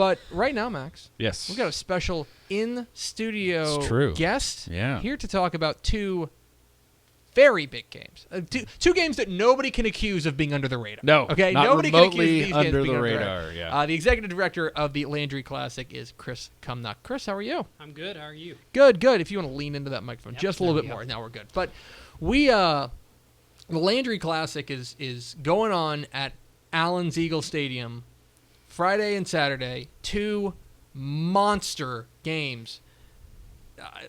But right now, Max, yes, we've got a special in-studio guest here to talk about two very big games. Two games that nobody can accuse of being under the radar. No, okay, not nobody remotely can accuse these under games the being radar. Yeah. The executive director of the Landry Classic is Kris Cumnock. Kris, how are you? I'm good. How are you? Good. If you want to lean into that microphone just a little bit more, now we're good. But the Landry Classic is going on at Allen's Eagle Stadium Friday and Saturday. Two monster games.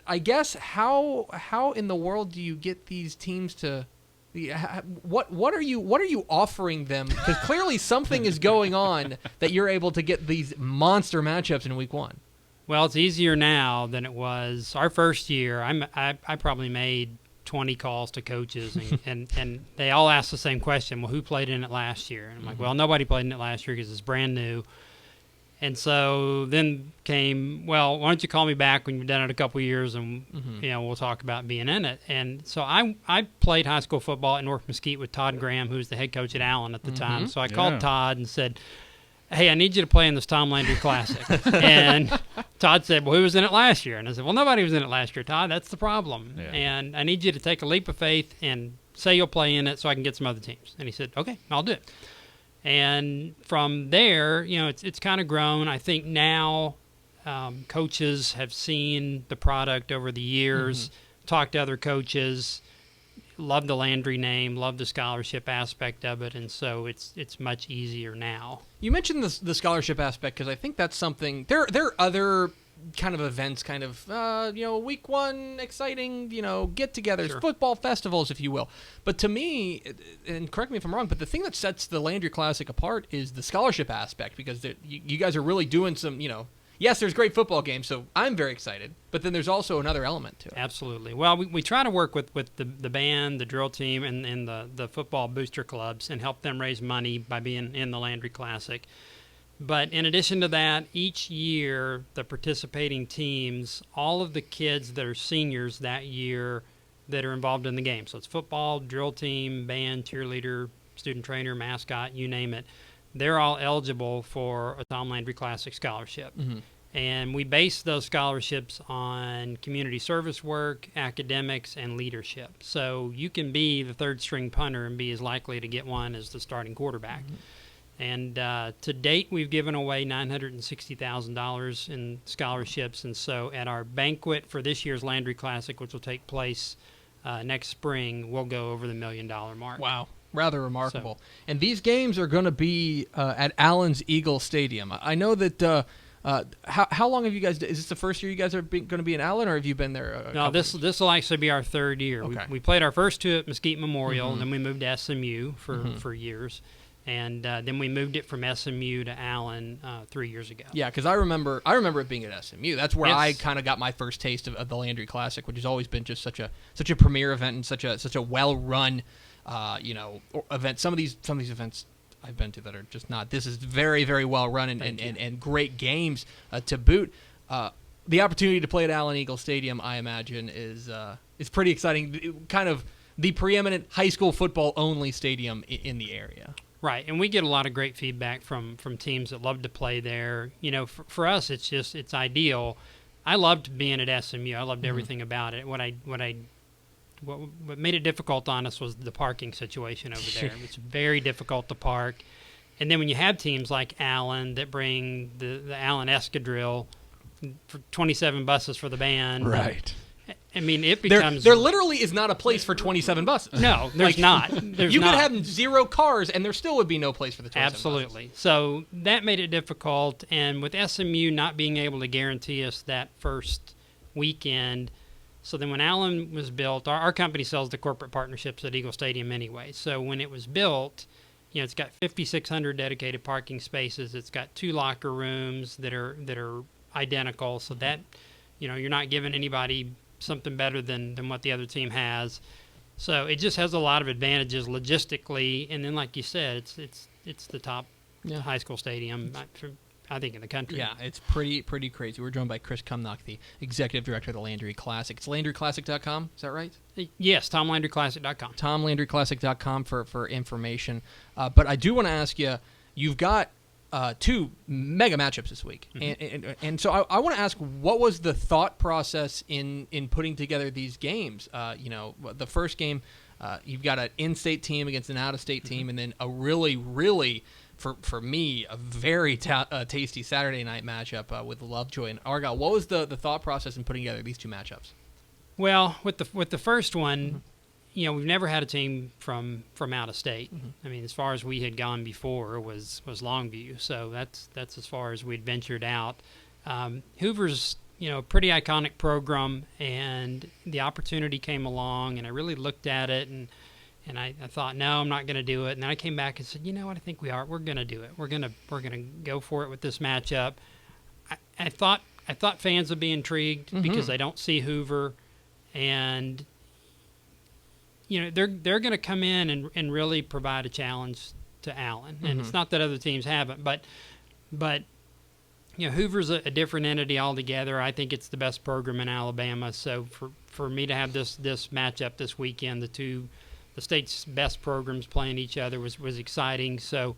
I guess how in the world do you get these teams to what are you offering them? Because clearly something is going on that you're able to get these monster matchups in week one. Well, it's easier now than it was our first year. I probably made 20 calls to coaches, and they all asked the same question. Well, who played in it last year? And I'm like, well, nobody played in it last year because it's brand new. And so then came, well, why don't you call me back when you've done it a couple of years, and we'll talk about being in it. And so I played high school football at North Mesquite with Todd Graham, who was the head coach at Allen at the time. So I called Todd and said, hey, I need you to play in this Tom Landry Classic. And Todd said, well, who was in it last year? And I said, well, nobody was in it last year, Todd. That's the problem. Yeah. And I need you to take a leap of faith and say you'll play in it so I can get some other teams. And he said, okay, I'll do it. And from there, it's kind of grown. I think now coaches have seen the product over the years, talked to other coaches, love the Landry name, love the scholarship aspect of it, and so it's much easier now. You mentioned the scholarship aspect because I think that's something. There are other kind of events, week one, exciting, get-togethers, football festivals, if you will. But to me, and correct me if I'm wrong, but the thing that sets the Landry Classic apart is the scholarship aspect, because you guys are really doing some, yes, there's great football games, so I'm very excited, but then there's also another element to it. Absolutely. Well, we try to work with the band, the drill team, and the football booster clubs and help them raise money by being in the Landry Classic. But in addition to that, each year, the participating teams, all of the kids that are seniors that year that are involved in the game, so it's football, drill team, band, cheerleader, student trainer, mascot, you name it, they're all eligible for a Tom Landry Classic scholarship. And we base those scholarships on community service work, academics, and leadership. So you can be the third-string punter and be as likely to get one as the starting quarterback. And to date, we've given away $960,000 in scholarships. And so at our banquet for this year's Landry Classic, which will take place next spring, we'll go over the $1 million mark. Wow. Rather remarkable. And these games are going to be at Allen's Eagle Stadium. I know that how long have you guys – is this the first year you guys are going to be in Allen, or have you been there? No, this will actually be our third year. Okay. We played our first two at Mesquite Memorial, and then we moved to SMU for years. And then we moved it from SMU to Allen 3 years ago. Yeah, because I remember it being at SMU. That's where I kind of got my first taste of the Landry Classic, which has always been just such a premier event and such a well run event. Some of these events I've been to that are just not. This is very, very well run and great games to boot. The opportunity to play at Allen Eagle Stadium, I imagine, is pretty exciting. Kind of the preeminent high school football only stadium in the area. Right, and we get a lot of great feedback from teams that love to play there. For us, it's ideal. I loved being at SMU. I loved everything about it. What made it difficult on us was the parking situation over there. It's very difficult to park. And then when you have teams like Allen that bring the Allen Escadrille for 27 buses for the band. Right. I mean, it becomes... There literally is not a place for 27 buses. No, there's not. You could have 0 cars, and there still would be no place for the 27 Absolutely. buses. So that made it difficult. And with SMU not being able to guarantee us that first weekend, so then when Allen was built, our company sells the corporate partnerships at Eagle Stadium anyway. So when it was built, it's got 5,600 dedicated parking spaces. It's got 2 locker rooms that are identical, so that you're not giving anybody something better than what the other team has. So it just has a lot of advantages logistically, and then like you said, it's the top high school stadium I think in the country. Yeah, it's pretty crazy. We're joined by Kris Cumnock, the executive director of the Landry Classic. It's LandryClassic.com, is that right? Yes, TomLandryClassic.com. TomLandryClassic.com for information. But I do want to ask you, you've got two mega matchups this week. And so I want to ask, what was the thought process in putting together these games? The first game, you've got an in-state team against an out-of-state team, and then a really, really, for me, a very tasty Saturday night matchup with Lovejoy and Argyle. What was the thought process in putting together these two matchups? Well, with the first one, we've never had a team from out of state. I mean, as far as we had gone before was Longview, so that's as far as we'd ventured out. Hoover's a pretty iconic program, and the opportunity came along, and I really looked at it, and I thought, no, I'm not going to do it. And then I came back and said, you know what, I think we are. We're going to do it. We're going to go for it with this matchup. I thought fans would be intrigued because they don't see Hoover, and they're going to come in and really provide a challenge to Allen. And it's not that other teams haven't, but Hoover's a different entity altogether. I think it's the best program in Alabama. So for me to have this matchup this weekend, the state's best programs playing each other was exciting. So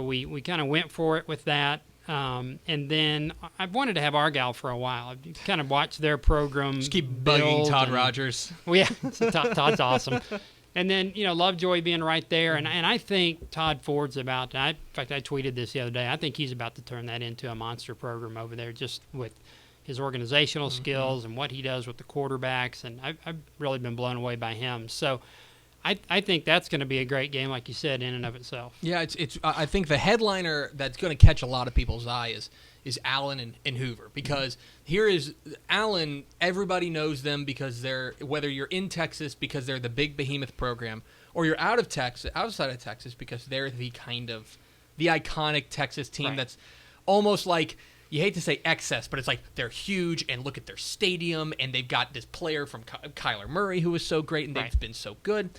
we kind of went for it with that. And then I've wanted to have Argyle for a while. I've kind of watched their program. Just keep bugging Todd Rogers. Well, yeah, Todd's awesome. And then, Lovejoy being right there. And I think Todd Ford's in fact, I tweeted this the other day. I think he's about to turn that into a monster program over there, just with his organizational skills and what he does with the quarterbacks. And I've really been blown away by him. So I think that's going to be a great game, like you said, in and of itself. Yeah, it's. I think the headliner that's going to catch a lot of people's eye is Allen and Hoover, because here is Allen. Everybody knows them because they're, whether you're in Texas because they're the big behemoth program, or you're outside of Texas because they're the iconic Texas team that's almost like, you hate to say excess, but it's like they're huge, and look at their stadium, and they've got this player from Kyler Murray who was so great, and they've been so good.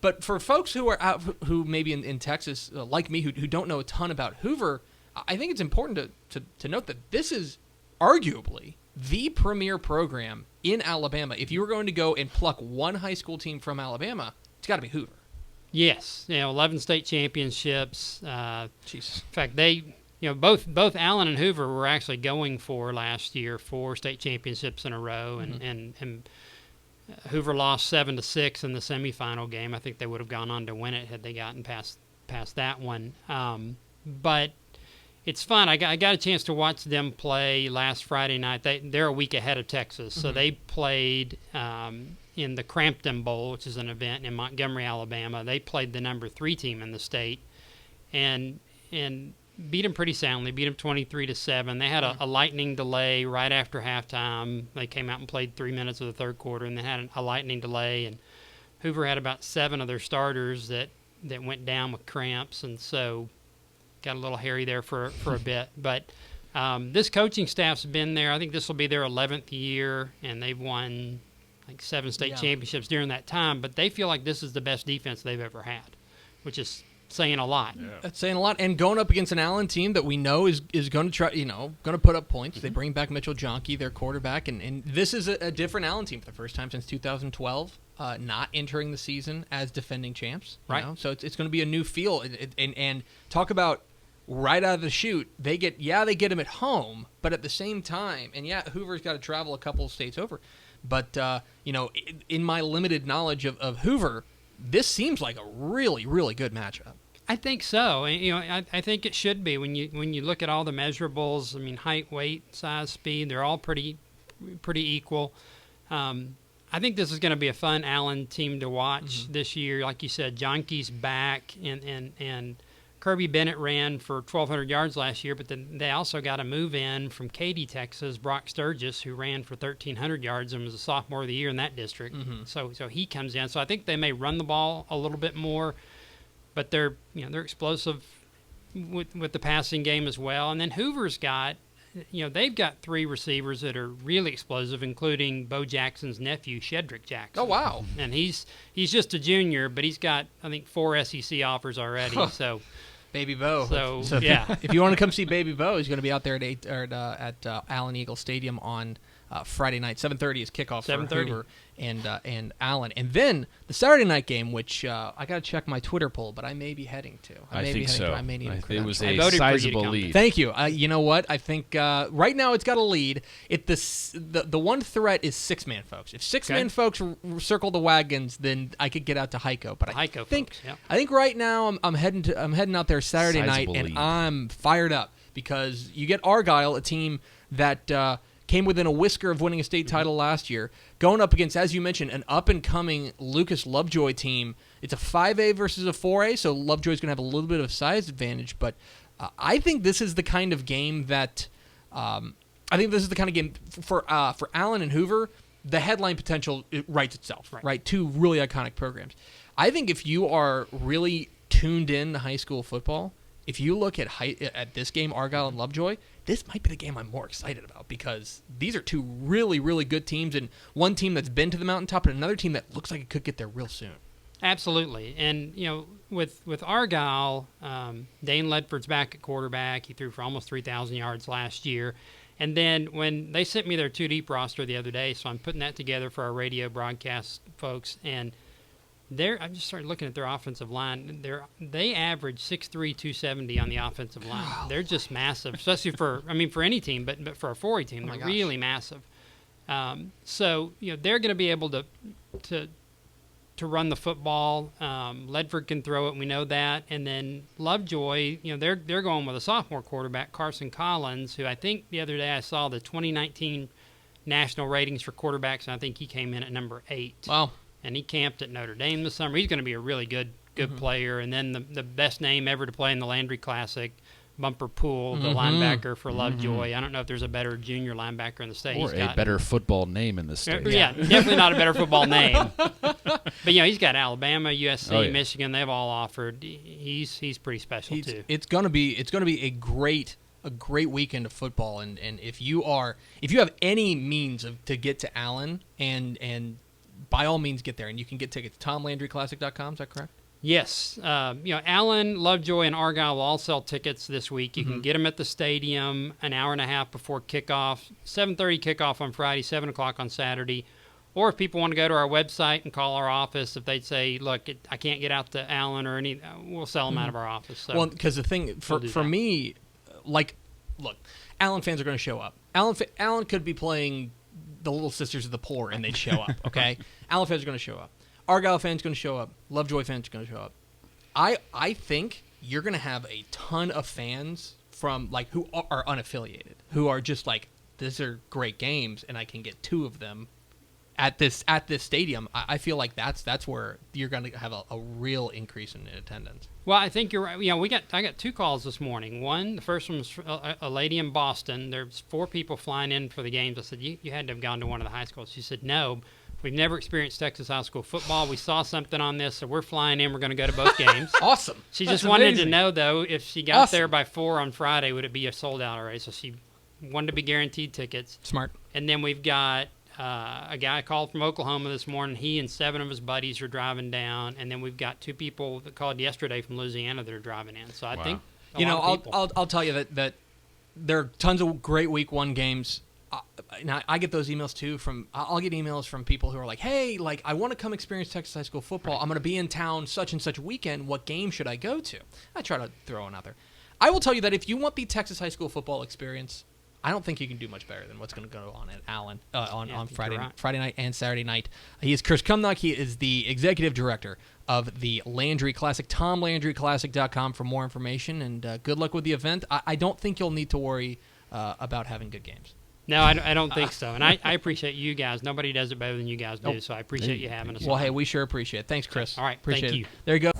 But for folks who are out, who maybe in Texas, like me, who don't know a ton about Hoover, I think it's important to note that this is arguably the premier program in Alabama. If you were going to go and pluck one high school team from Alabama, it's got to be Hoover. Yes, 11 state championships. Jesus. In fact, they... both Allen and Hoover were actually going for last year 4 state championships in a row, and Hoover lost 7-6 in the semifinal game. I think they would have gone on to win it had they gotten past that one. But it's fun. I got a chance to watch them play last Friday night. They're a week ahead of Texas, so they played in the Crampton Bowl, which is an event in Montgomery, Alabama. They played the number 3 team in the state, and beat them pretty soundly. Beat them 23-7. They had a lightning delay right after halftime. They came out and played 3 minutes of the third quarter, and they had a lightning delay. And Hoover had about 7 of their starters that went down with cramps, and so got a little hairy there for a bit. But this coaching staff's been there. I think this will be their 11th year, and they've won like 7 state championships during that time. But they feel like this is the best defense they've ever had, which is saying a lot. Yeah. That's saying a lot. And going up against an Allen team that we know is going to try, going to put up points. They bring back Mitchell Jonke, their quarterback, and this is a different Allen team for the first time since 2012, not entering the season as defending champs. Right. So it's going to be a new feel. And talk about right out of the chute, they get them at home, but at the same time, and Hoover's got to travel a couple of states over. But, in my limited knowledge of Hoover, this seems like a really, really good matchup. I think so. I think it should be when you look at all the measurables. I mean, height, weight, size, speed, they're all pretty equal. I think this is going to be a fun Allen team to watch this year. Like you said, Jonke's back, and Kirby Bennett ran for 1,200 yards last year, but then they also got a move in from Katy, Texas, Brock Sturgis, who ran for 1,300 yards and was a sophomore of the year in that district. So he comes in. So I think they may run the ball a little bit more, but they're explosive with the passing game as well. And then Hoover's got, they've got 3 receivers that are really explosive, including Bo Jackson's nephew, Shedrick Jackson. Oh, wow. And he's just a junior, but he's got, I think, 4 SEC offers already. So Baby Bo. So yeah. If you want to come see Baby Bo, he's going to be out there at Allen Eagle Stadium on Friday night. 7:30 is kickoff for 7:30. Hoover and Allen. And then the Saturday night game, which I got to check my Twitter poll, but I may be heading to. I think so. I may need a it was credential. a sizable lead. Thank you. You know what? I think right now it's got a lead. The one threat is 6-man folks. If 6-man folks circle the wagons, then I could get out to Heiko. But I think right now I'm heading out there Saturday night, and I'm fired up because you get Argyle, a team that came within a whisker of winning a state title last year, going up against, as you mentioned, an up-and-coming Lucas Lovejoy team. It's a 5A versus a 4A, so Lovejoy's going to have a little bit of size advantage. But I think this is the kind of game that for Allen and Hoover, the headline potential writes itself, right? Two really iconic programs. I think if you are really tuned in to high school football, if you look at this game, Argyle and Lovejoy, this might be the game I'm more excited about because these are two really, really good teams, and one team that's been to the mountaintop and another team that looks like it could get there real soon. Absolutely. And, with Argyle, Dane Ledford's back at quarterback. He threw for almost 3,000 yards last year. And then when they sent me their 2-deep roster the other day, so I'm putting that together for our radio broadcast folks, and I just started looking at their offensive line. They average 6'3", 270 on the offensive line. They're just massive, especially for any team, but for a 4A team, they're really massive. So they're going to be able to run the football. Ledford can throw it, we know that. And then Lovejoy, they're going with a sophomore quarterback, Carson Collins, who I think the other day I saw the 2019 national ratings for quarterbacks, and I think he came in at number 8. Wow. And he camped at Notre Dame this summer. He's going to be a really good player. And then the best name ever to play in the Landry Classic, Bumper Poole, the linebacker for Lovejoy. I don't know if there's a better junior linebacker in the state. Or a better football name in the state. Yeah, definitely not a better football name. But he's got Alabama, USC, Michigan. They've all offered. He's pretty special too. It's going to be a great weekend of football. And if you have any means to get to Allen and by all means get there, and you can get tickets. TomLandryClassic.com, is that correct? Yes. Allen, Lovejoy, and Argyle will all sell tickets this week. You can get them at the stadium an hour and a half before kickoff, 7:30 kickoff on Friday, 7 o'clock on Saturday. Or if people want to go to our website and call our office, if they'd say, look, I can't get out to Allen or any, we'll sell them out of our office. So well, because the thing, for me, look, Allen fans are going to show up. Allen could be playing the Little Sisters of the Poor, and they'd show up, okay? Allen fans are going to show up. Argyle fans are going to show up. Lovejoy fans are going to show up. I think you're going to have a ton of fans from, who are unaffiliated, who are just these are great games, and I can get 2 of them at this stadium. I feel like that's where you're going to have a real increase in attendance. Well, I think you're right. I got 2 calls this morning. The first one was a lady in Boston. There's 4 people flying in for the games. I said, you had to have gone to one of the high schools. She said, no, we've never experienced Texas high school football. We saw something on this, so we're flying in. We're going to go to both games. Awesome. She just wanted to know, though, if she got there by 4 on Friday, would it be a sold-out already? So she wanted to be guaranteed tickets. Smart. And then we've got a guy called from Oklahoma this morning. He and 7 of his buddies are driving down, and then we've got 2 people that called yesterday from Louisiana that are driving in. So I think I'll tell you that there are tons of great Week 1 games. Now I get those emails too I'll get emails from people who are like, hey, I want to come experience Texas high school football. I'm going to be in town such and such weekend. What game should I go to? I try to throw one out there. I will tell you that if you want the Texas high school football experience, I don't think you can do much better than what's going to go on at Allen on Friday night and Saturday night. He is Kris Cumnock. He is the executive director of the Landry Classic. TomLandryClassic.com for more information, and good luck with the event. I don't think you'll need to worry about having good games. No, I don't think so. And I appreciate you guys. Nobody does it better than you guys do, so I appreciate you having us. Well, hey, we sure appreciate it. Thanks, Kris. All right, appreciate thank you. There you go.